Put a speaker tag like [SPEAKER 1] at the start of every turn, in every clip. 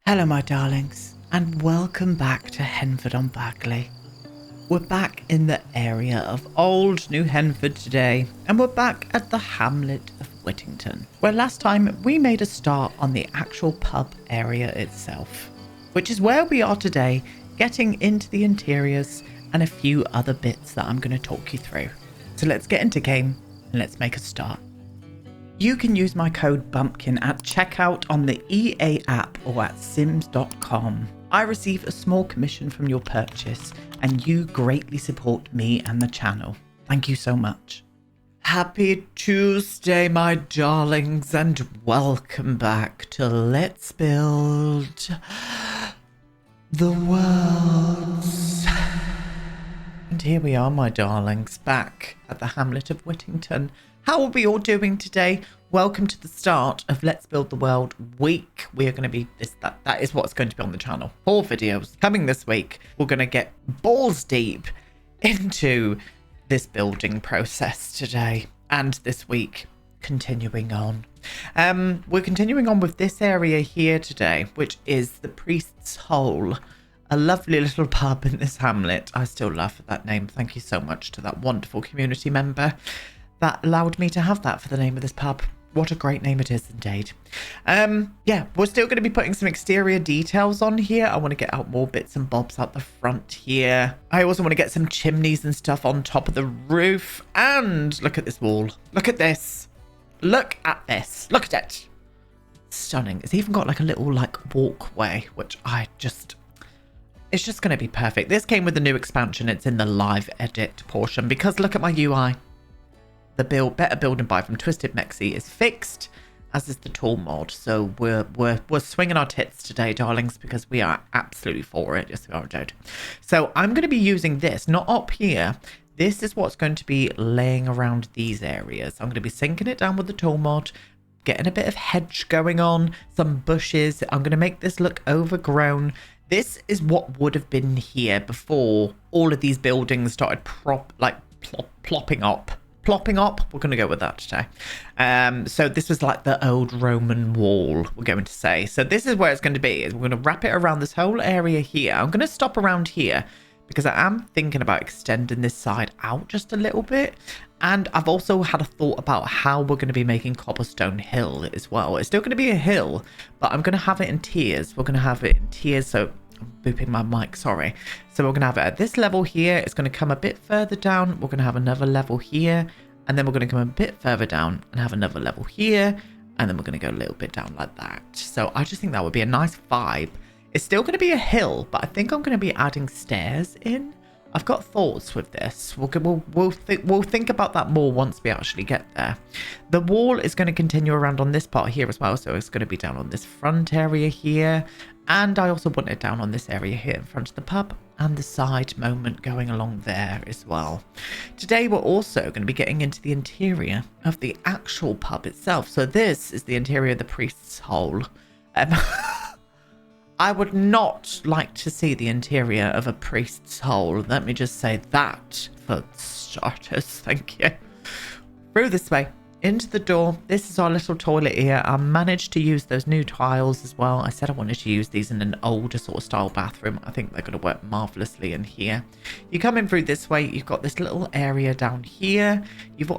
[SPEAKER 1] Hello my darlings, and welcome back to Henford on Bagley. We're back in the area of old New Henford today, and we're back at the Hamlet of Whittington, where last time we made a start on the actual pub area itself, which is where we are today, getting into the interiors and a few other bits that I'm going to talk you through. So let's get into game and let's make a start. You can use my code BUMPKIN at checkout on the EA app or at sims.com. I receive a small commission from your purchase and you greatly support me and the channel. Thank you so much. Happy Tuesday, my darlings, and welcome back to Let's Build the Worlds. And here we are, my darlings, back at the Hamlet of Whittington. How are we all doing today? Welcome to the start of Let's Build the World week. We are going to be that is what's going to be on the channel. 4 videos coming this week. We're going to get balls deep into this building process today and this week. Continuing on. We're continuing on with this area here today, which is the Priest's Hole. A lovely little pub in this hamlet. I still love that name. Thank you so much to that wonderful community member that allowed me to have that for the name of this pub. What a great name it is indeed. Yeah, we're still going to be putting some exterior details on here. I want to get out more bits and bobs out the front here. I also want to get some chimneys and stuff on top of the roof. And look at this wall. Look at this. Look at this. Look at it. Stunning. It's even got like a little like walkway, which it's just going to be perfect. This came with the new expansion. It's in the live edit portion because look at my UI. The Better Build and Buy from Twisted Mexi is fixed, as is the tool mod. So we're swinging our tits today, darlings, because we are absolutely for it. Yes, we are, dude. So I'm going to be using this, not up here. This is what's going to be laying around these areas. I'm going to be sinking it down with the tool mod, getting a bit of hedge going on, some bushes. I'm going to make this look overgrown. This is what would have been here before all of these buildings started plopping up. Plopping up, we're going to go with that today. So this was like the old Roman wall, we're going to say. So this is where it's going to be. Is we're going to wrap it around this whole area here. I'm going to stop around here because I am thinking about extending this side out just a little bit. And I've also had a thought about how we're going to be making Cobblestone Hill as well. It's still going to be a hill, but I'm going to have it in tiers. We're going to have it in tiers. So I'm booping my mic, sorry. So we're going to have it at this level here. It's going to come a bit further down. We're going to have another level here. And then we're going to come a bit further down and have another level here. And then we're going to go a little bit down like that. So I just think that would be a nice vibe. It's still going to be a hill, but I think I'm going to be adding stairs in. I've got thoughts with this. We'll think about that more once we actually get there. The wall is going to continue around on this part here as well. So it's going to be down on this front area here. And I also want it down on this area here in front of the pub and the side moment going along there as well. Today, we're also going to be getting into the interior of the actual pub itself. So this is the interior of the Priest's Hole. I would not like to see the interior of a Priest's Hole. Let me just say that for starters. Thank you. Through this way. Into the door. This is our little toilet here. I managed to use those new tiles as well. I said I wanted to use these in an older sort of style bathroom. I think they're going to work marvelously in here. You come in through this way. You've got this little area down here.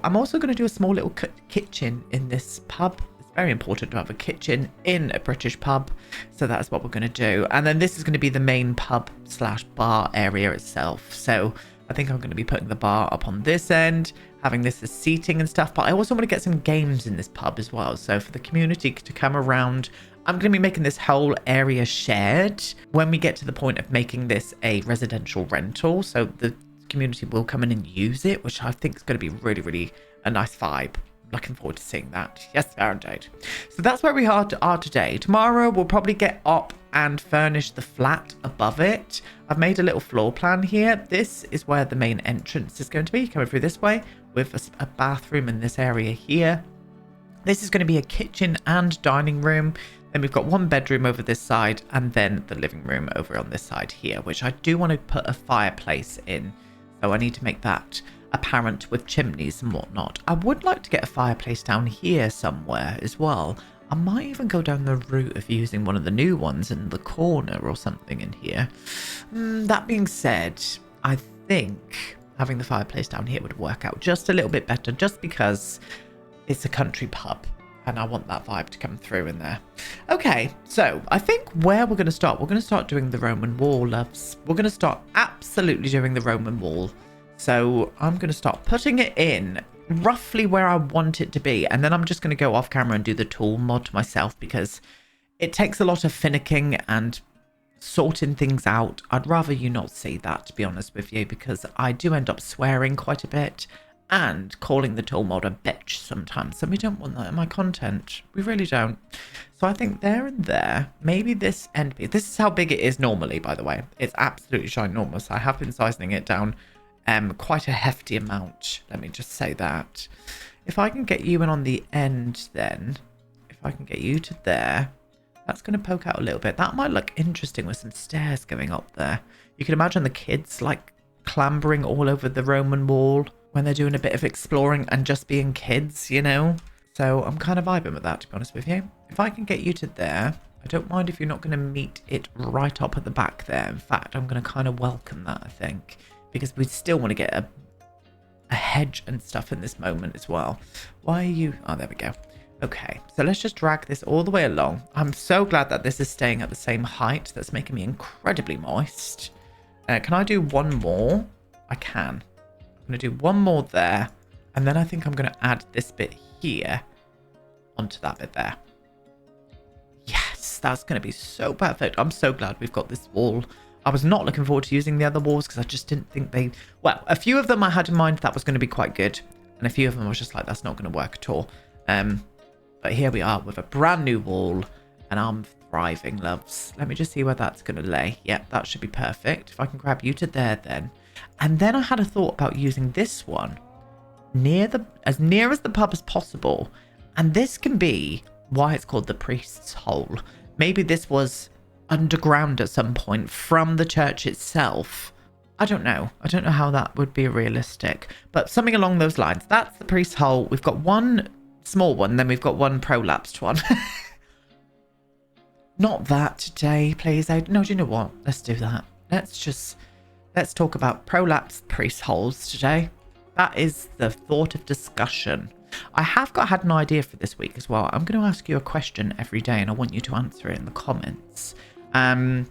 [SPEAKER 1] I'm also going to do a small little kitchen in this pub. It's very important to have a kitchen in a British pub. So that's what we're going to do. And then this is going to be the main pub / bar area itself. So I think I'm going to be putting the bar up on this end, having this as seating and stuff. But I also want to get some games in this pub as well. So for the community to come around, I'm going to be making this whole area shared when we get to the point of making this a residential rental. So the community will come in and use it, which I think is going to be really, really a nice vibe. Looking forward to seeing that. Yes, indeed. So that's where we are today. Tomorrow, we'll probably get up and furnish the flat above it. I've made a little floor plan here. This is where the main entrance is going to be, coming through this way with a bathroom in this area here. This is going to be a kitchen and dining room. Then we've got one bedroom over this side and then the living room over on this side here, which I do want to put a fireplace in. So I need to make that apparent with chimneys and whatnot. I would like to get a fireplace down here somewhere as well. I might even go down the route of using one of the new ones in the corner or something in here. That being said, I think having the fireplace down here would work out just a little bit better, just because it's a country pub and I want that vibe to come through in there. Okay, so I think where we're going to start doing the Roman wall, loves. We're going to start absolutely doing the Roman wall. So I'm going to start putting it in roughly where I want it to be, and then I'm just going to go off camera and do the tool mod myself, because it takes a lot of finicking and sorting things out. I'd rather you not see that, to be honest with you, because I do end up swearing quite a bit and calling the tool mod a bitch sometimes, and we don't want that in my content. We really don't. So I think there and there, maybe this end piece. This is how big it is normally, by the way. It's absolutely ginormous. I have been sizing it down quite a hefty amount. Let me just say that. If I can get you in on the end, then if I can get you to there, that's going to poke out a little bit. That might look interesting with some stairs going up there. You can imagine the kids like clambering all over the Roman wall when they're doing a bit of exploring and just being kids, you know. So I'm kind of vibing with that, to be honest with you. If I can get you to there, I don't mind if you're not going to meet it right up at the back there. In fact, I'm going to kind of welcome that, I think, because we still want to get a hedge and stuff in this moment as well. Why are you... Oh, there we go. Okay, so let's just drag this all the way along. I'm so glad that this is staying at the same height. That's making me incredibly moist. Can I do one more? I can. I'm going to do one more there. And then I think I'm going to add this bit here onto that bit there. Yes, that's going to be so perfect. I'm so glad we've got this wall. I was not looking forward to using the other walls because I just didn't think they... Well, a few of them I had in mind that was going to be quite good. And a few of them I was just like, that's not going to work at all. But here we are with a brand new wall. And I'm thriving, loves. Let me just see where that's going to lay. Yep, that should be perfect. If I can grab you to there then. And then I had a thought about using this one as near as the pub as possible. And this can be why it's called the priest's hole. Maybe this was underground at some point from the church itself. I don't know how that would be realistic, but something along those lines. That's the priest's hole. We've got one small one, then we've got one prolapsed one. Not that today, please. No, do you know what? Let's do that. Let's talk about prolapsed priest holes today. That is the thought of discussion. I have had an idea for this week as well. I'm going to ask you a question every day and I want you to answer it in the comments. And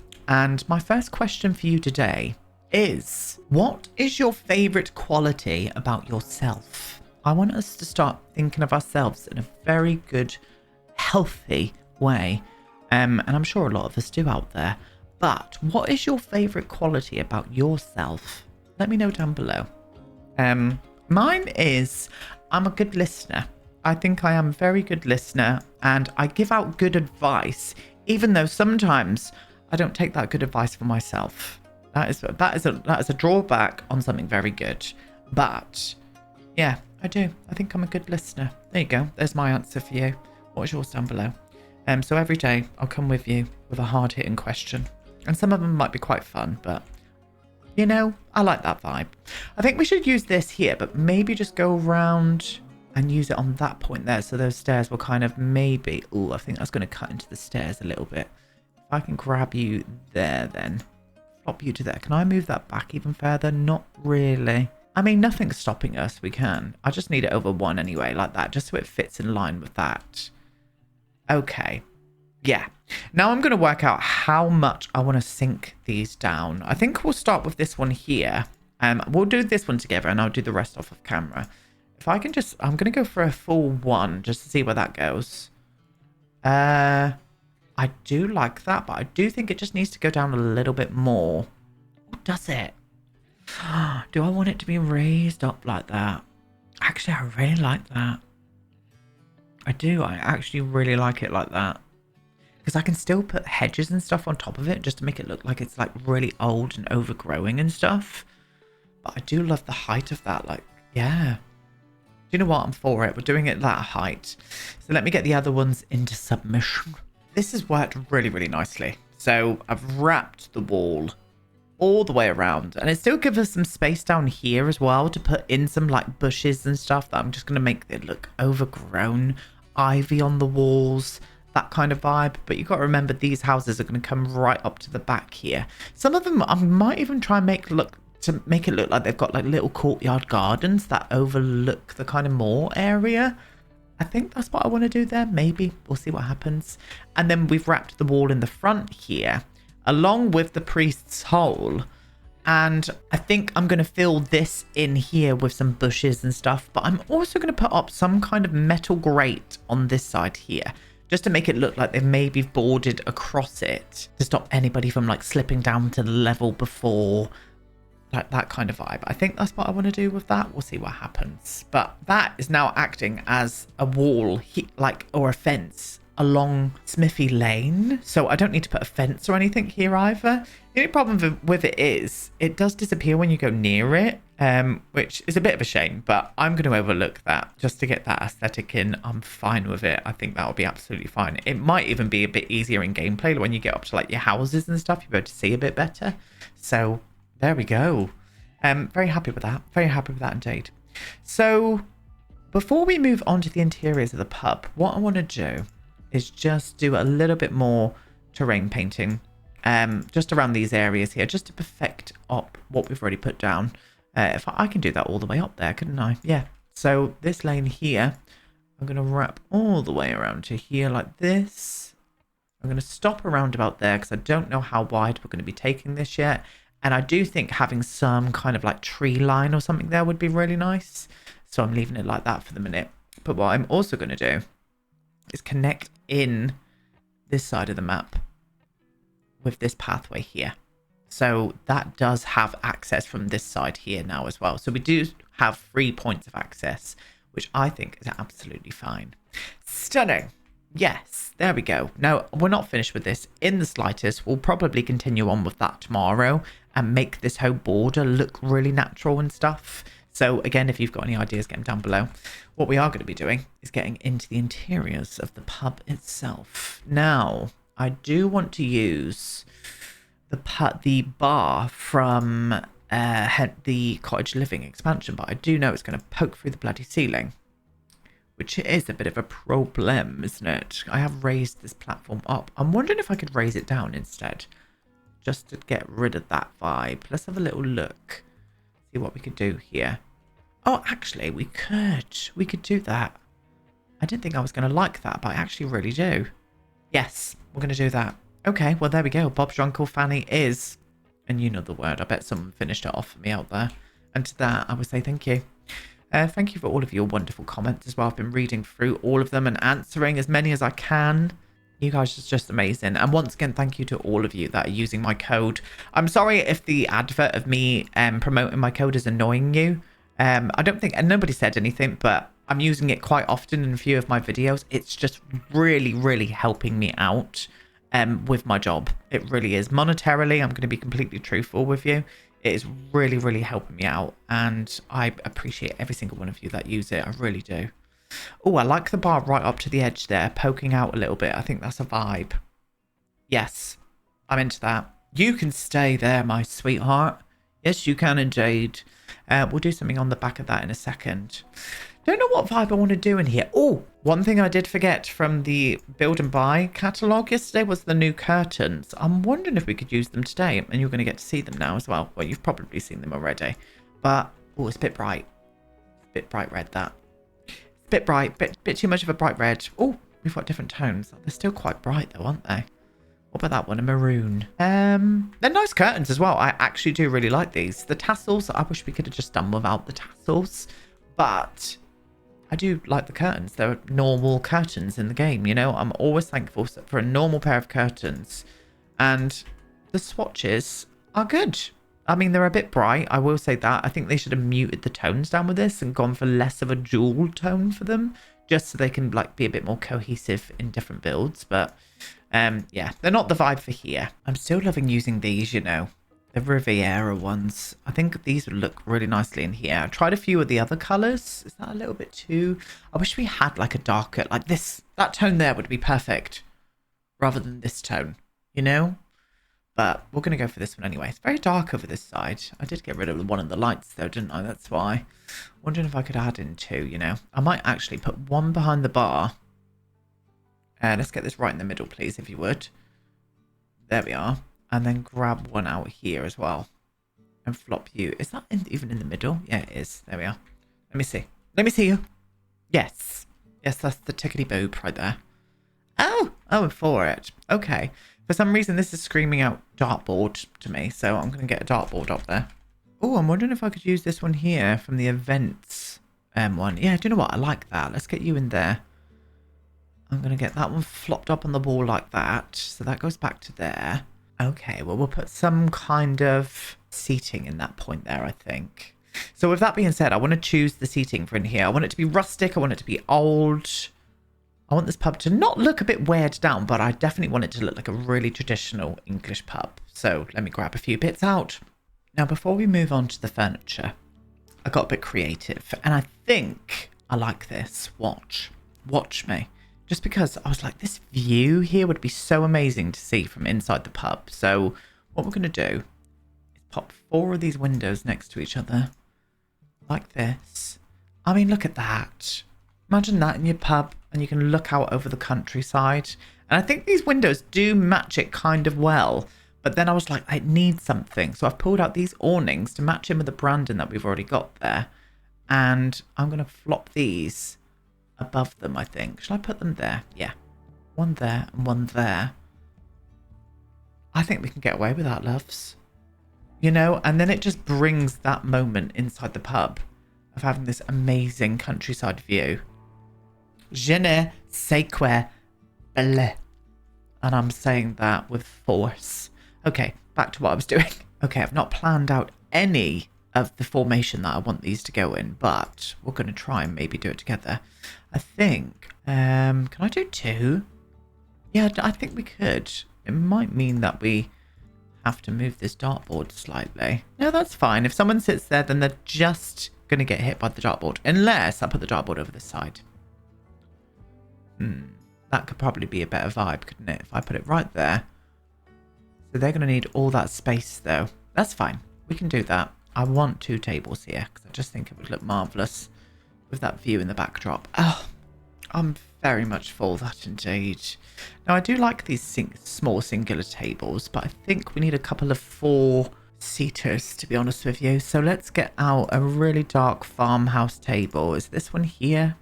[SPEAKER 1] my first question for you today is, what is your favorite quality about yourself? I want us to start thinking of ourselves in a very good, healthy way. And I'm sure a lot of us do out there. But what is your favorite quality about yourself? Let me know down below. Mine is, I'm a good listener. I think I am a very good listener and I give out good advice, even though sometimes I don't take that good advice for myself. That is a drawback on something very good. But yeah, I do. I think I'm a good listener. There you go. There's my answer for you. What's yours down below? So every day I'll come with you with a hard-hitting question. And some of them might be quite fun, but you know, I like that vibe. I think we should use this here, but maybe just go around and use it on that point there. So those stairs will kind of maybe... Oh, I think that's going to cut into the stairs a little bit. If I can grab you there then. Flop you to there. Can I move that back even further? Not really. I mean, nothing's stopping us. We can. I just need it over one anyway, like that, just so it fits in line with that. Okay. Yeah. Now I'm going to work out how much I want to sink these down. I think we'll start with this one here. We'll do this one together and I'll do the rest off of camera. If I can just... I'm going to go for a full one just to see where that goes. I do like that, but I do think it just needs to go down a little bit more. What does it? Do I want it to be raised up like that? Actually, I really like that. I do. I actually really like it like that. Because I can still put hedges and stuff on top of it just to make it look like it's like really old and overgrowing and stuff. But I do love the height of that. Like, yeah. Do you know what? I'm for it. We're doing it that height. So let me get the other ones into submission. This has worked really, really nicely. So I've wrapped the wall all the way around. And it still gives us some space down here as well to put in some like bushes and stuff that I'm just going to make it look overgrown. ivy on the walls, that kind of vibe. But you've got to remember, these houses are going to come right up to the back here. Some of them I might even try and make it look like they've got like little courtyard gardens that overlook the kind of moor area. I think that's what I want to do there. Maybe we'll see what happens. And then we've wrapped the wall in the front here along with the priest's hole. And I think I'm going to fill this in here with some bushes and stuff. But I'm also going to put up some kind of metal grate on this side here, just to make it look like they've maybe boarded across it to stop anybody from like slipping down to the level before, like that kind of vibe. I think that's what I want to do with that. We'll see what happens. But that is now acting as a wall, or a fence along Smithy Lane. So I don't need to put a fence or anything here either. The only problem with it is it does disappear when you go near it, which is a bit of a shame, but I'm going to overlook that just to get that aesthetic in. I'm fine with it. I think that will be absolutely fine. It might even be a bit easier in gameplay when you get up to like your houses and stuff. You'll be able to see a bit better. So there we go. Very happy with that. Very happy with that indeed. So before we move on to the interiors of the pub, what I want to do is just do a little bit more terrain painting just around these areas here, just to perfect up what we've already put down. If I can do that all the way up there, couldn't I? Yeah. So this lane here, I'm going to wrap all the way around to here like this. I'm going to stop around about there because I don't know how wide we're going to be taking this yet. And I do think having some kind of like tree line or something there would be really nice. So I'm leaving it like that for the minute. But what I'm also going to do is connect in this side of the map with this pathway here. So that does have access from this side here now as well. So we do have 3 points of access, which I think is absolutely fine. Stunning. Yes, there we go. Now, we're not finished with this in the slightest. We'll probably continue on with that tomorrow and make this whole border look really natural and stuff. So again, if you've got any ideas, get them down below. What we are going to be doing is getting into the interiors of the pub itself. Now, I do want to use the bar from the cottage living expansion, but I do know it's going to poke through the bloody ceiling, which is a bit of a problem, isn't it? I have raised this platform up. I'm wondering if I could raise it down instead, just to get rid of that vibe. Let's have a little look, see what we could do here. Oh, actually, we could do that. I didn't think I was going to like that, but I actually really do. Yes, we're going to do that. Okay, well, there we go. Bob's your Uncle Fanny is, and you know the word. I bet someone finished it off for me out there. And to that, I would say thank you. Thank you for all of your wonderful comments as well. I've been reading through all of them and answering as many as I can. You guys are just amazing. And once again, thank you to all of you that are using my code. I'm sorry if the advert of me promoting my code is annoying you. I don't think, and nobody said anything, but I'm using it quite often in a few of my videos. It's just really, really helping me out with my job. It really is. Monetarily, I'm going to be completely truthful with you. It is really, really helping me out. And I appreciate every single one of you that use it. I really do. Oh, I like the bar right up to the edge there, poking out a little bit. I think that's a vibe. Yes, I'm into that. You can stay there, my sweetheart. Yes, you can indeed. We'll do something on the back of that in a second. Don't know what vibe I want to do in here. Oh, one thing I did forget from the build and buy catalogue yesterday was the new curtains. I'm wondering if we could use them today, and you're going to get to see them now as well. Well, you've probably seen them already, but oh, it's a bit bright. It's a bit bright red, that. It's a bit bright, bit too much of a bright red. Oh, we've got different tones. They're still quite bright though, aren't they? What about that one? A maroon. They're nice curtains as well. I actually do really like these. The tassels, I wish we could have just done without the tassels, but I do like the curtains. They're normal curtains in the game, you know. I'm always thankful for a normal pair of curtains. And the swatches are good. I mean, they're a bit bright, I will say that. I think they should have muted the tones down with this and gone for less of a dual tone for them, just so they can like be a bit more cohesive in different builds. But yeah, they're not the vibe for here. I'm still loving using these, you know, the Riviera ones. I think these would look really nicely in here. I tried a few of the other colors. Is that a little bit too... I wish we had like a darker, like this, that tone there would be perfect rather than this tone, you know? But we're going to go for this one anyway. It's very dark over this side. I did get rid of one of the lights though, didn't I? That's why. Wondering if I could add in two, you know. I might actually put one behind the bar Let's get this right in the middle, please, if you would. There we are. And then grab one out here as well. And flop you. Is that even in the middle? Yeah, it is. There we are. Let me see. Let me see you. Yes. Yes, that's the tickety boob right there. Oh, for it. Okay. For some reason, this is screaming out dartboard to me, so I'm going to get a dartboard up there. Oh, I'm wondering if I could use this one here from the events one. Yeah, do you know what? I like that. Let's get you in there. I'm going to get that one flopped up on the wall like that. So that goes back to there. Okay, well, we'll put some kind of seating in that point there, I think. So with that being said, I want to choose the seating for in here. I want it to be rustic. I want it to be old. I want this pub to not look a bit weighed down, but I definitely want it to look like a really traditional English pub. So let me grab a few bits out. Now, before we move on to the furniture, I got a bit creative, and I think I like this. Watch me. Just because I was like, this view here would be so amazing to see from inside the pub. So what we're going to do is pop 4 of these windows next to each other like this. I mean, look at that. Imagine that in your pub and you can look out over the countryside. And I think these windows do match it kind of well. But then I was like, I need something. So I've pulled out these awnings to match in with the branding that we've already got there. And I'm going to flop these above them, I think. Shall I put them there? Yeah. One there and one there. I think we can get away with that, loves. You know, and then it just brings that moment inside the pub of having this amazing countryside view. Je ne sais quoi, bleu. And I'm saying that with force. Okay, back to what I was doing. Okay, I've not planned out any of the formation that I want these to go in, but we're going to try and maybe do it together. I think, can I do 2? Yeah, I think we could. It might mean that we have to move this dartboard slightly. No, that's fine. If someone sits there, then they're just going to get hit by the dartboard, unless I put the dartboard over this side. That could probably be a better vibe, couldn't it? If I put it right there. So they're going to need all that space, though. That's fine. We can do that. I want 2 tables here because I just think it would look marvellous with that view in the backdrop. Oh, I'm very much for that indeed. Now, I do like these small singular tables, but I think we need a couple of 4-seaters, to be honest with you. So let's get out a really dark farmhouse table. Is this one here?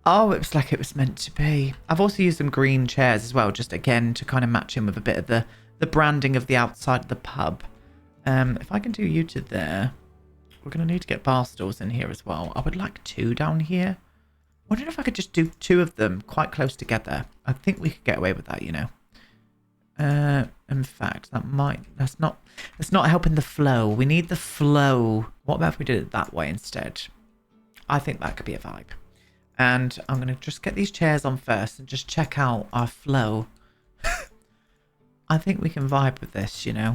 [SPEAKER 1] Oh, it was like it was meant to be. I've also used some green chairs as well, just again to kind of match in with a bit of the branding of the outside of the pub. If I can do you to there, we're going to need to get bar stools in here as well. I would like 2 down here. I wonder if I could just do 2 of them quite close together. I think we could get away with that, you know. In fact, that's not helping the flow. We need the flow. What about if we did it that way instead? I think that could be a vibe. And I'm going to just get these chairs on first and just check out our flow. I think we can vibe with this, you know.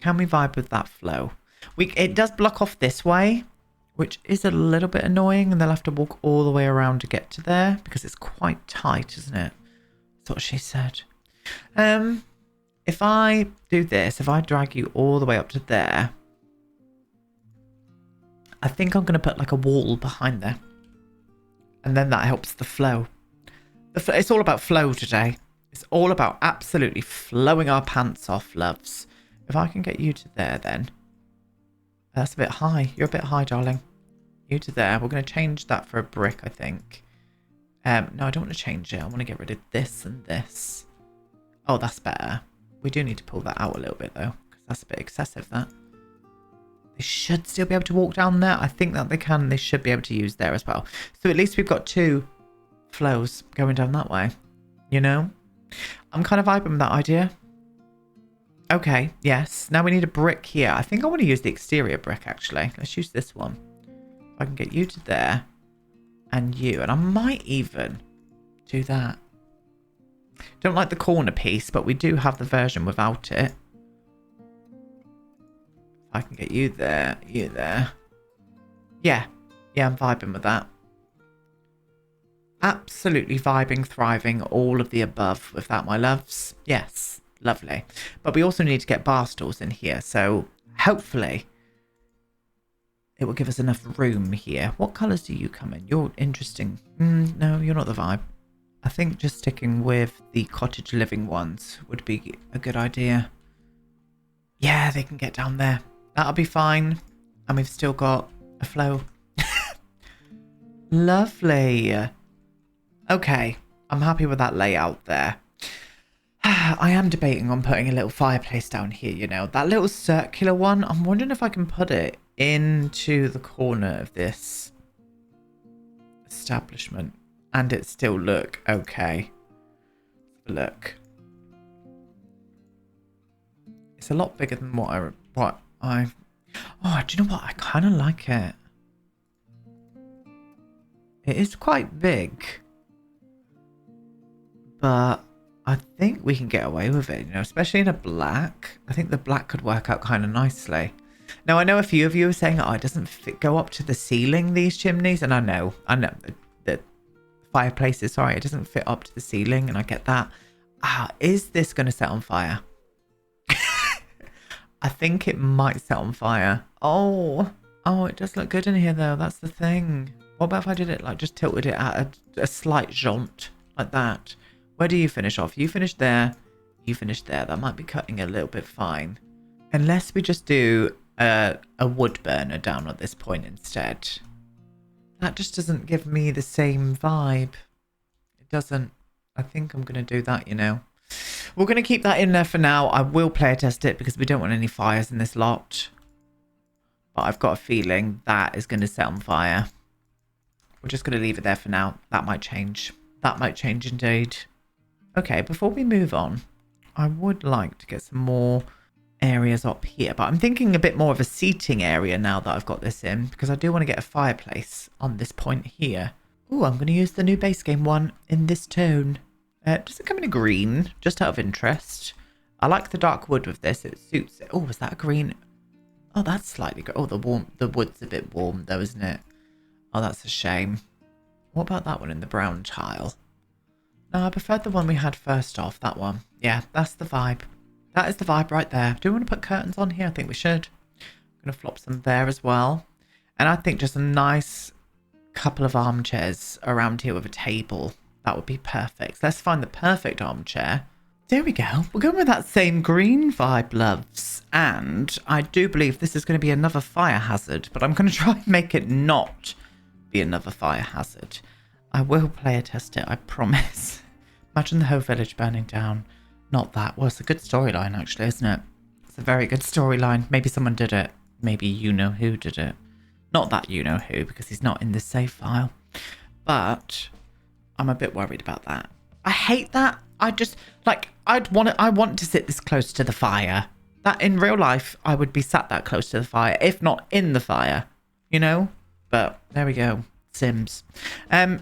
[SPEAKER 1] Can we vibe with that flow? It does block off this way, which is a little bit annoying, and they'll have to walk all the way around to get to there because it's quite tight, isn't it? That's what she said. If I do this, if I drag you all the way up to there, I think I'm going to put like a wall behind there. And then that helps the flow. It's all about flow today. It's all about absolutely flowing our pants off, loves. If I can get you to there, then. That's a bit high. You're a bit high, darling. You to there. We're going to change that for a brick, I think. No, I don't want to change it. I want to get rid of this and this. Oh, that's better. We do need to pull that out a little bit, though. Because that's a bit excessive, that. They should still be able to walk down there. I think that they can. They should be able to use there as well. So at least we've got 2 flows going down that way. You know? I'm kind of vibing with that idea. Okay, yes. Now we need a brick here. I think I want to use the exterior brick, actually. Let's use this one. If I can get you to there. And you. And I might even do that. Don't like the corner piece, but we do have the version without it. If I can get you there, you there. Yeah. Yeah, I'm vibing with that. Absolutely vibing, thriving, all of the above with that, my loves. Yes. Lovely. But we also need to get bar stools in here. So hopefully it will give us enough room here. What colours do you come in? You're interesting. No, you're not the vibe. I think just sticking with the cottage living ones would be a good idea. Yeah, they can get down there. That'll be fine. And we've still got a flow. Lovely. Okay, I'm happy with that layout there. I am debating on putting a little fireplace down here, you know. That little circular one, I'm wondering if I can put it into the corner of this establishment and it still look okay. Look. It's a lot bigger than what I... Oh, do you know what? I kind of like it. It is quite big. But I think we can get away with it, you know, especially in a black. I think the black could work out kind of nicely. Now, I know a few of you are saying, oh, it doesn't go up to the ceiling, these chimneys. And I know the fireplaces, sorry, it doesn't fit up to the ceiling. And I get that. Is this going to set on fire? I think it might set on fire. Oh, it does look good in here, though. That's the thing. What about if I did it, like, just tilted it at a slight jaunt, like that? Where do you finish off? You finish there. You finish there. That might be cutting a little bit fine. Unless we just do a wood burner down at this point instead. That just doesn't give me the same vibe. It doesn't. I think I'm going to do that, you know. We're going to keep that in there for now. I will play test it because we don't want any fires in this lot. But I've got a feeling that is going to set on fire. We're just going to leave it there for now. That might change. That might change indeed. Okay, before we move on, I would like to get some more areas up here. But I'm thinking a bit more of a seating area now that I've got this in. Because I do want to get a fireplace on this point here. Ooh, I'm going to use the new base game one in this tone. Does it come in a green? Just out of interest. I like the dark wood with this. It suits it. Oh, is that a green? Oh, that's slightly... Oh, the wood's a bit warm though, isn't it? Oh, that's a shame. What about that one in the brown tile? No, I preferred the one we had first off. That one. Yeah, that's the vibe. That is the vibe right there. Do we want to put curtains on here? I think we should. I'm going to flop some there as well. And I think just a nice couple of armchairs around here with a table. That would be perfect. Let's find the perfect armchair. There we go. We're going with that same green vibe, loves. And I do believe this is going to be another fire hazard. But I'm going to try and make it not be another fire hazard. I will play test it, I promise. Imagine the whole village burning down. Not that. Well, it's a good storyline, actually, isn't it? It's a very good storyline. Maybe someone did it. Maybe you know who did it. Not that you know who, because he's not in the save file. But I'm a bit worried about that. I hate that. I just, like, I want to sit this close to the fire. That in real life, I would be sat that close to the fire, if not in the fire, you know? But there we go. Sims.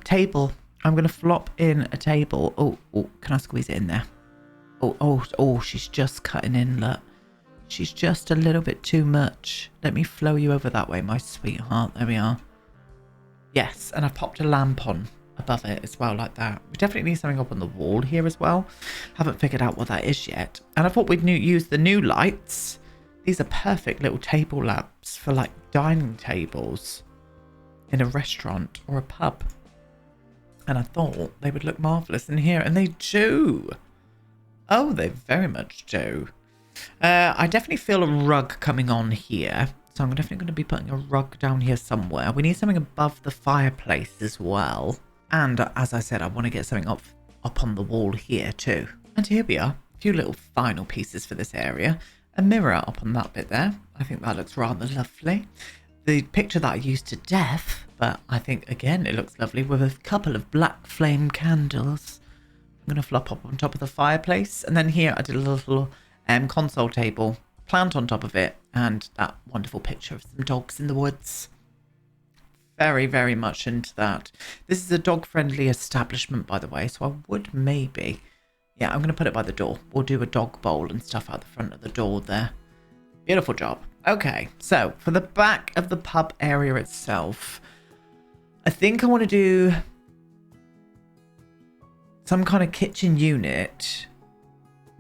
[SPEAKER 1] Table. I'm going to flop in a table. Oh, can I squeeze it in there? Oh, she's just cutting in, look. She's just a little bit too much. Let me flow you over that way, my sweetheart. There we are. Yes, and I've popped a lamp on above it as well, like that. We definitely need something up on the wall here as well. Haven't figured out what that is yet. And I thought we'd use the new lights. These are perfect little table lamps for, like, dining tables in a restaurant or a pub. And I thought they would look marvellous in here, and they do. Oh, they very much do. I definitely feel a rug coming on here. So I'm definitely going to be putting a rug down here somewhere. We need something above the fireplace as well. And as I said, I want to get something up on the wall here too. And here we are. A few little final pieces for this area. A mirror up on that bit there. I think that looks rather lovely. The picture that I used to death, but I think, again, it looks lovely with a couple of black flame candles. I'm going to flop up on top of the fireplace. And then here I did a little console table, plant on top of it, and that wonderful picture of some dogs in the woods. Very, very much into that. This is a dog-friendly establishment, by the way, so I would maybe... Yeah, I'm going to put it by the door. We'll do a dog bowl and stuff out the front of the door there. Beautiful job. Okay, so for the back of the pub area itself, I think I want to do some kind of kitchen unit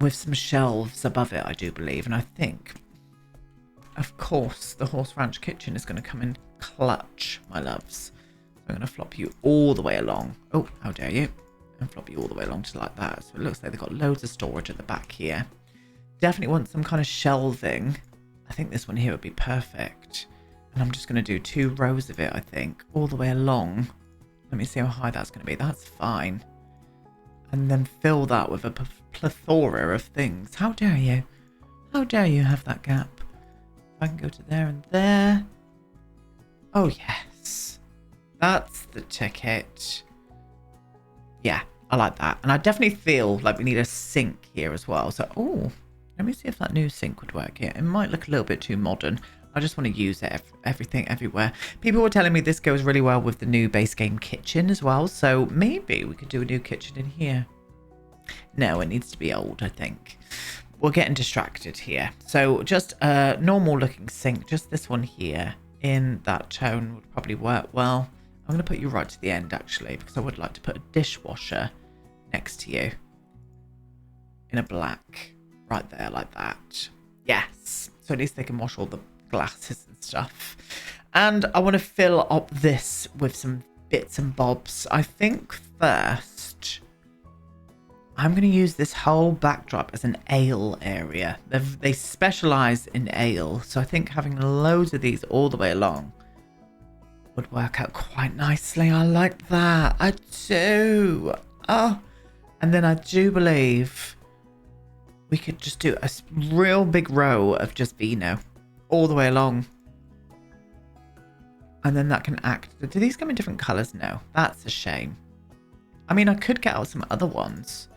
[SPEAKER 1] with some shelves above it, I do believe. And I think, of course, the horse ranch kitchen is going to come in clutch, my loves. I'm going to flop you all the way along. Oh, how dare you. And flop you all the way along to like that. So it looks like they've got loads of storage at the back here. Definitely want some kind of shelving. I think this one here would be perfect. And I'm just going to do 2 rows of it, I think, all the way along. Let me see how high that's going to be. That's fine. And then fill that with a plethora of things. How dare you? How dare you have that gap? If I can go to there and there. Oh, yes. That's the ticket. Yeah, I like that. And I definitely feel like we need a sink here as well. So, oh, let me see if that new sink would work here. It might look a little bit too modern. I just want to use it everything everywhere. People were telling me this goes really well with the new base game kitchen as well. So maybe we could do a new kitchen in here. No, it needs to be old, I think. We're getting distracted here. So just a normal looking sink, just this one here in that tone would probably work well. I'm going to put you right to the end actually, because I would like to put a dishwasher next to you in a black right there like that. Yes. So at least they can wash all the glasses and stuff. And I want to fill up this with some bits and bobs. I think first I'm going to use this whole backdrop as an ale area. They specialize in ale, so I think having loads of these all the way along would work out quite nicely. I like that. I do. Oh, and then I do believe we could just do a real big row of just vino all the way along. And then that can act. Do these come in different colours? No, that's a shame. I mean, I could get out some other ones,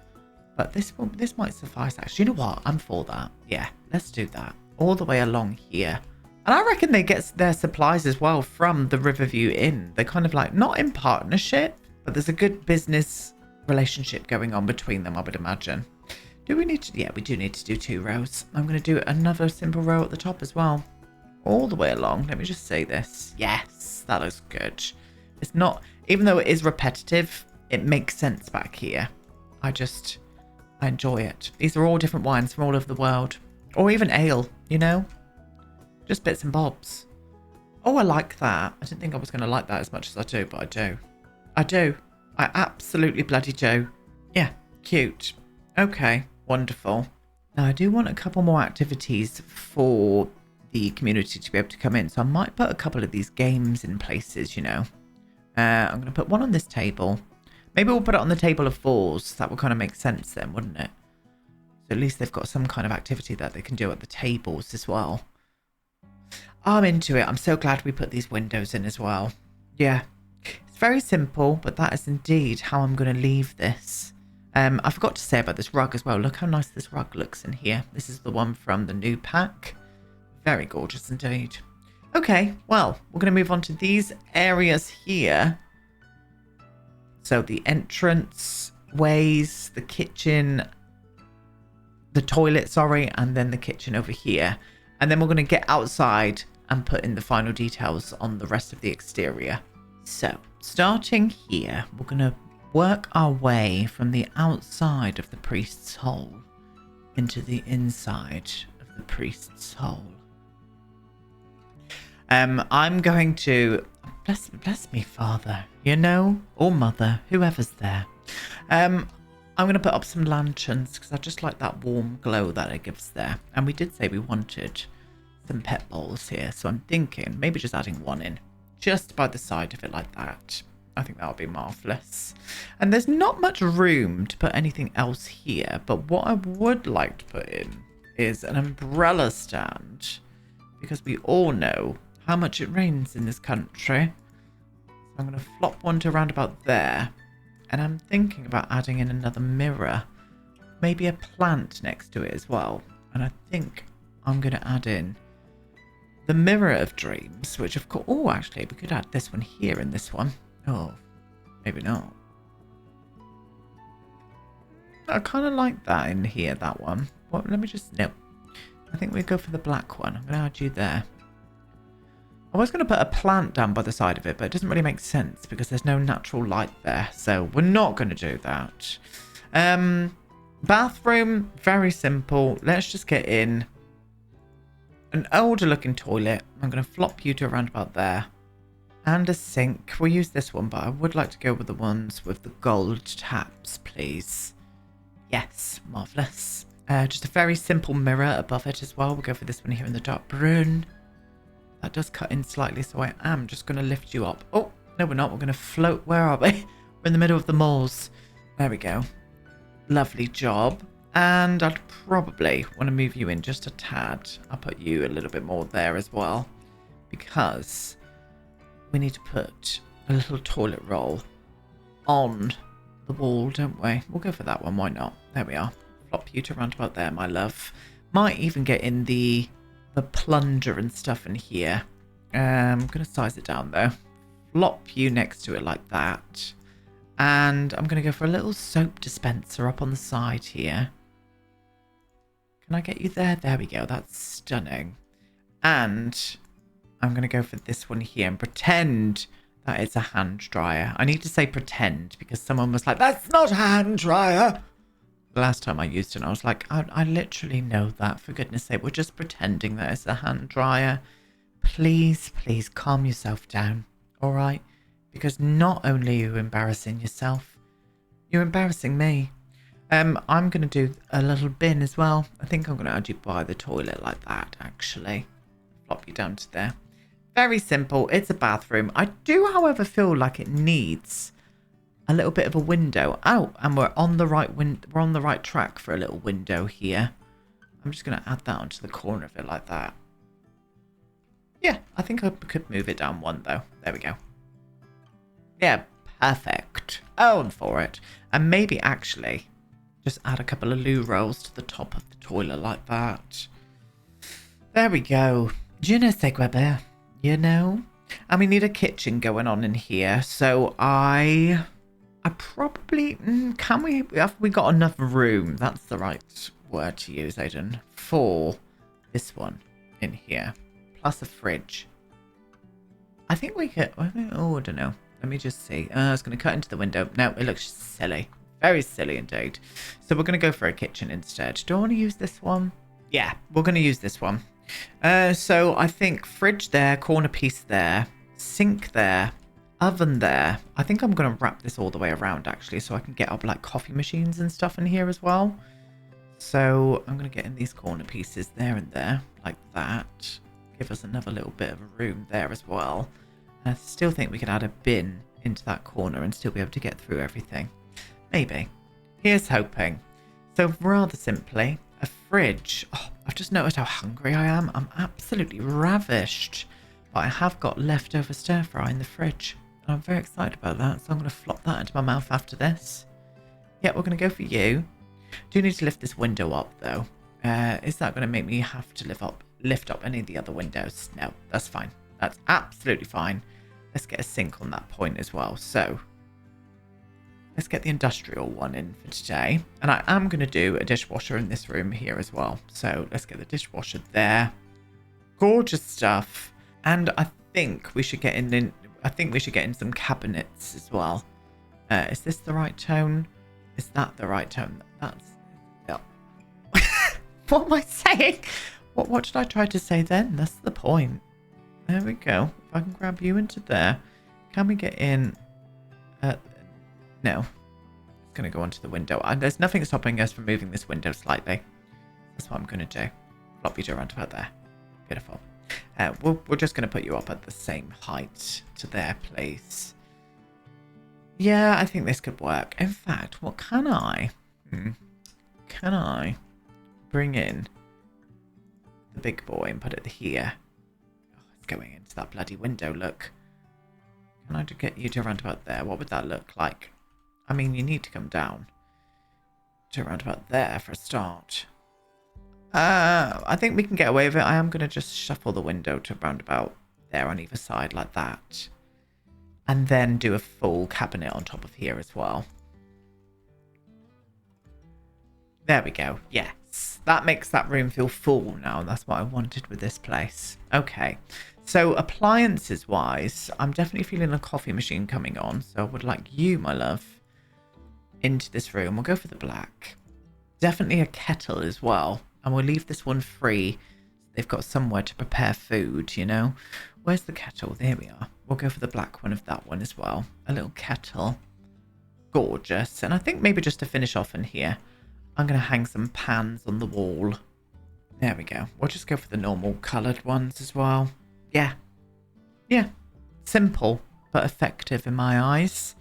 [SPEAKER 1] but this might suffice actually. You know what? I'm for that. Yeah, let's do that all the way along here. And I reckon they get their supplies as well from the Riverview Inn. They're kind of like not in partnership, but there's a good business relationship going on between them, I would imagine. Do we need to? Yeah, we do need to do 2 rows. I'm going to do another simple row at the top as well. All the way along. Let me just say this. Yes, that looks good. It's not, even though it is repetitive, it makes sense back here. I enjoy it. These are all different wines from all over the world. Or even ale, you know? Just bits and bobs. Oh, I like that. I didn't think I was going to like that as much as I do, but I do. I do. I absolutely bloody do. Yeah, cute. Okay, wonderful. Now, I do want a couple more activities for the community to be able to come in. So I might put a couple of these games in places, you know. I'm going to put one on this table. Maybe we'll put it on the table of 4s. That would kind of make sense then, wouldn't it? So at least they've got some kind of activity that they can do at the tables as well. I'm into it. I'm so glad we put these windows in as well. Yeah, it's very simple, but that is indeed how I'm going to leave this. I forgot to say about this rug as well. Look how nice this rug looks in here. This is the one from the new pack. Very gorgeous indeed. Okay, well, we're going to move on to these areas here. So the entrance ways, the kitchen, the toilet, sorry, and then the kitchen over here. And then we're going to get outside and put in the final details on the rest of the exterior. So, starting here, we're going to work our way from the outside of the priest's hole into the inside of the priest's hole. I'm going to, bless me, Father, you know, or Mother, whoever's there. I'm going to put up some lanterns because I just like that warm glow that it gives there. And we did say we wanted some pet bowls here, so I'm thinking maybe just adding one in just by the side of it like that. I think that would be marvellous. And there's not much room to put anything else here, but what I would like to put in is an umbrella stand, because we all know how much it rains in this country. So I'm going to flop one to around about there, and I'm thinking about adding in another mirror, maybe a plant next to it as well. And I think I'm going to add in the Mirror of Dreams, which of course, oh, actually we could add this one here in this one. Oh, maybe not. I kind of like that in here, that one. Well, let me just, no. I think we'll go for the black one. I'm going to add you there. I was going to put a plant down by the side of it, but it doesn't really make sense because there's no natural light there. So we're not going to do that. Bathroom, very simple. Let's just get in an older looking toilet. I'm going to flop you to around about there. And a sink. We'll use this one, but I would like to go with the ones with the gold taps, please. Yes, marvellous. Just a very simple mirror above it as well. We'll go for this one here in the dark brune. That does cut in slightly, so I am just going to lift you up. Oh, no, we're not. We're going to float. Where are we? We're in the middle of the moors. There we go. Lovely job. And I'd probably want to move you in just a tad. I'll put you a little bit more there as well, because we need to put a little toilet roll on the wall, don't we? We'll go for that one. Why not? There we are. Flop you to round about there, my love. Might even get in the plunger and stuff in here. I'm going to size it down though. Flop you next to it like that. And I'm going to go for a little soap dispenser up on the side here. Can I get you there? There we go. That's stunning. And I'm going to go for this one here and pretend that it's a hand dryer. I need to say pretend because someone was like, that's not a hand dryer. The last time I used it, I was like, I literally know that. For goodness sake, we're just pretending that it's a hand dryer. Please, please calm yourself down. All right? Because not only are you embarrassing yourself, you're embarrassing me. I'm going to do a little bin as well. I think I'm going to add you by the toilet like that, actually. Flop you down to there. Very simple. It's a bathroom. I do, however, feel like it needs a little bit of a window. Oh, and we're on the right track for a little window here. I'm just going to add that onto the corner of it like that. Yeah, I think I could move it down one though. There we go. Yeah, perfect. Oh, I'm for it. And maybe actually just add a couple of loo rolls to the top of the toilet like that. There we go. Je ne sais quoi faire, you know? And we need a kitchen going on in here. So I probably... have we got enough room? That's the right word to use, Aiden. For this one in here. Plus a fridge. I think we could... Oh, I don't know. Let me just see. I was going to cut into the window. No, it looks silly. Very silly indeed. So we're going to go for a kitchen instead. Do I want to use this one? Yeah, we're going to use this one. So I think fridge there, corner piece there, sink there, oven there. I think I'm going to wrap this all the way around actually, so I can get up like coffee machines and stuff in here as well. So I'm going to get in these corner pieces there and there like that. Give us another little bit of a room there as well. I still think we could add a bin into that corner and still be able to get through everything. Maybe. Here's hoping. So rather simply, a fridge. Oh, I've just noticed how hungry I am. I'm absolutely ravished. But I have got leftover stir fry in the fridge. And I'm very excited about that. So I'm going to flop that into my mouth after this. Yeah, we're going to go for you. Do need to lift this window up though. Is that going to make me have to lift up any of the other windows? No, that's fine. That's absolutely fine. Let's get a sink on that point as well. So let's get the industrial one in for today. And I am going to do a dishwasher in this room here as well. So let's get the dishwasher there. Gorgeous stuff. And I think we should get in some cabinets as well. Is this the right tone? Is that the right tone? That's... No. What am I saying? What did I try to say then? That's the point. There we go. If I can grab you into there. Can we get in? No. It's going to go onto the window. And there's nothing stopping us from moving this window slightly. That's what I'm going to do. Flop you around about there. Beautiful. We're just going to put you up at the same height to their place. Yeah, I think this could work. In fact, what can I? Can I bring in the big boy and put it here? Going into that bloody window, look. Can I get you to around about there? What would that look like? I mean, you need to come down to around about there for a start. I think we can get away with it. I am going to just shuffle the window to around about there on either side like that. And then do a full cabinet on top of here as well. There we go. Yes. That makes that room feel full now. That's what I wanted with this place. Okay. So appliances wise, I'm definitely feeling a coffee machine coming on. So I would like you, my love, into this room. We'll go for the black. Definitely a kettle as well. And we'll leave this one free. They've got somewhere to prepare food, you know. Where's the kettle? There we are. We'll go for the black one of that one as well. A little kettle. Gorgeous. And I think maybe just to finish off in here, I'm going to hang some pans on the wall. There we go. We'll just go for the normal coloured ones as well. Yeah. Yeah. Simple, but effective in my eyes.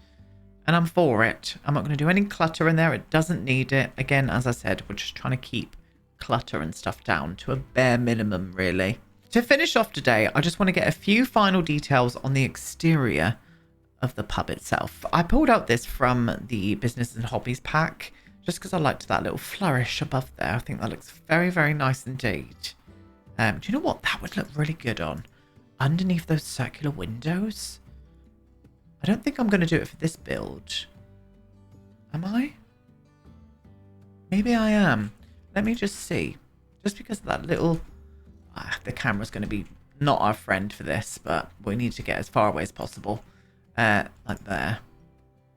[SPEAKER 1] And I'm for it. I'm not going to do any clutter in there. It doesn't need it. Again, as I said, we're just trying to keep clutter and stuff down to a bare minimum, really. To finish off today, I just want to get a few final details on the exterior of the pub itself. I pulled out this from the Business and Hobbies pack, just because I liked that little flourish above there. I think that looks very, very nice indeed. Do you know what? That would look really good on underneath those circular windows. I don't think I'm going to do it for this build. Am I? Maybe I am. Let me just see. Just because of that little... the camera's going to be not our friend for this, but we need to get as far away as possible. Like there.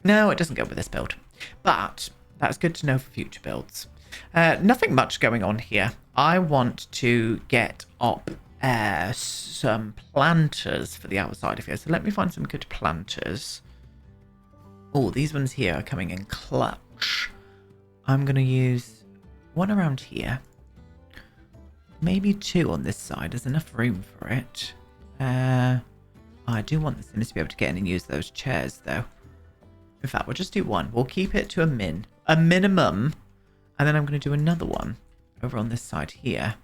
[SPEAKER 1] No, it doesn't go with this build. But that's good to know for future builds. Nothing much going on here. I want to get up some planters for the outside of here. So let me find some good planters. Oh, these ones here are coming in clutch. I'm going to use one around here. Maybe two on this side. There's enough room for it. I do want the Sims to be able to get in and use those chairs, though. In fact, we'll just do one. We'll keep it to a minimum. And then I'm going to do another one over on this side here.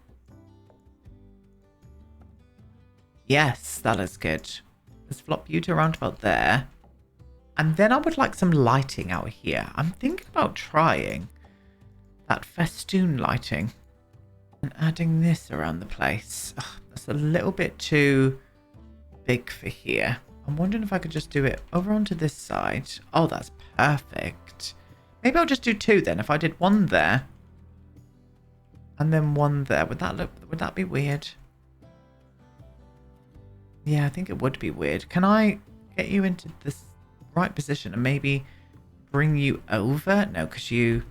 [SPEAKER 1] Yes, that is good. Let's flop you to around about there. And then I would like some lighting out here. I'm thinking about trying that festoon lighting and adding this around the place. Ugh, that's a little bit too big for here. I'm wondering if I could just do it over onto this side. Oh, that's perfect. Maybe I'll just do two then. If I did one there and then one there, would that be weird? Yeah, I think it would be weird. Can I get you into this right position and maybe bring you over? No, because you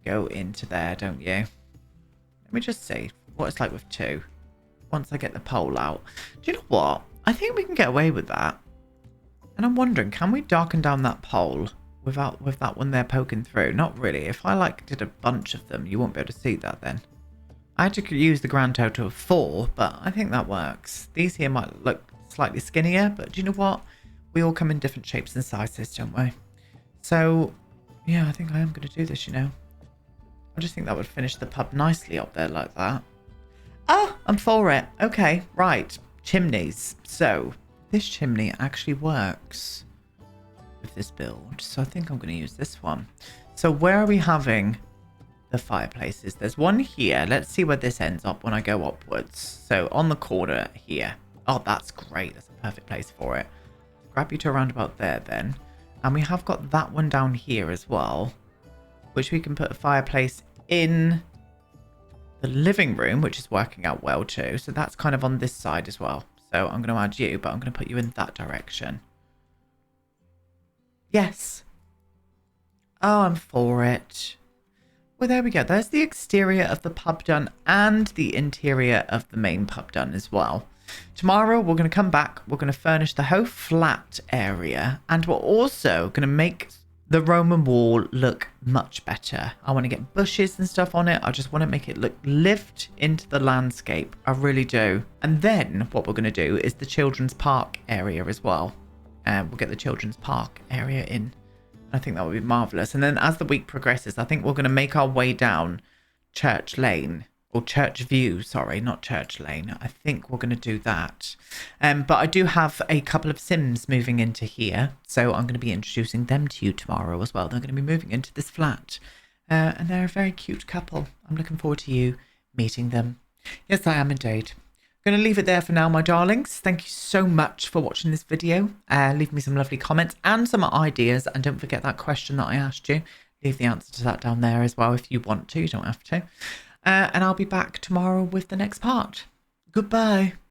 [SPEAKER 1] go into there, don't you? Let me just see what it's like with two. Once I get the pole out. Do you know what? I think we can get away with that. And I'm wondering, can we darken down that pole with that one there poking through? Not really. If I did a bunch of them, you won't be able to see that then. I had to use the grand total of 4, but I think that works. These here might look slightly skinnier, but do you know what? We all come in different shapes and sizes, don't we? So, yeah, I think I am going to do this, you know. I just think that would finish the pub nicely up there like that. Oh, I'm for it. Okay, right. Chimneys. So, this chimney actually works with this build. So I think I'm going to use this one. So where are we having the fireplaces? There's one here. Let's see where this ends up when I go upwards. So on the corner here. Oh, that's great. That's a perfect place for it. Grab you to around about there then. And we have got that one down here as well, which we can put a fireplace in the living room, which is working out well too. So that's kind of on this side as well. So I'm going to add you, but I'm going to put you in that direction. Yes. Oh, I'm for it. Well, there we go. There's the exterior of the pub done and the interior of the main pub done as well. Tomorrow, we're going to come back. We're going to furnish the whole flat area. And we're also going to make the Roman wall look much better. I want to get bushes and stuff on it. I just want to make it look lived into the landscape. I really do. And then what we're going to do is the children's park area as well. We'll get the children's park area in. I think that would be marvellous. And then as the week progresses, I think we're going to make our way down Church Lane. Or Church View, sorry, not Church Lane. I think we're going to do that. But I do have a couple of Sims moving into here. So I'm going to be introducing them to you tomorrow as well. They're going to be moving into this flat. And they're a very cute couple. I'm looking forward to you meeting them. Yes, I am indeed. I'm going to leave it there for now, my darlings. Thank you so much for watching this video. Leave me some lovely comments and some ideas. And don't forget that question that I asked you. Leave the answer to that down there as well if you want to. You don't have to. And I'll be back tomorrow with the next part. Goodbye.